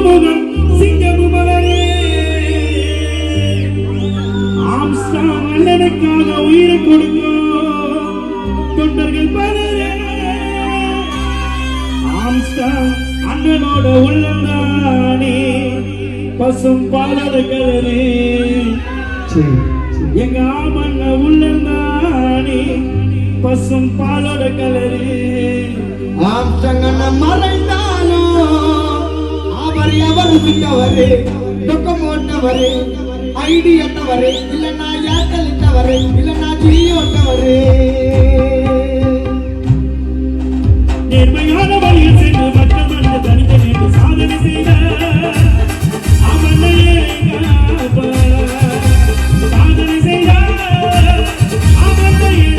முகம் சிங்கமுமலரே ஆம்ஸ்டாங் அண்ணனுக்காக உயிரை கொடுக்கும் தொண்டர்கள் பலரே ஆம்ஸ்டாங் அண்ணனோட உள்ளந்தானே பசும் பாலர கலரே எங்க ஆமண்ண உள்ளந்தானே பசும் பாலர கலரே ஆம்ஸ்டாங் அண்ணன் மறைந்தானோ அவர் எவர் விட்டவரே துக்கம் ஓட்டவரே ஐடி எட்டவரே இல்லைன்னா ஏர்டெல் இட்டவரே இல்லைன்னா ஜியோ ஓட்டவரே நேர்மையான வழியில் சென்று மற்றவன் தனித்தனி சாதனை செய்த அவனையே சாதனை செய்த அவனையே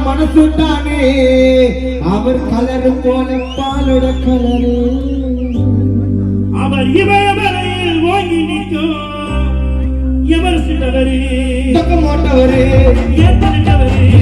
மனசுட்டானே அவர் கலரு போல பாலோட கலரு அவர் இவரையில் ஓங்கி நிற்கும் எவர் சின்னவரே ஓட்டவரே ஏத்தனவரே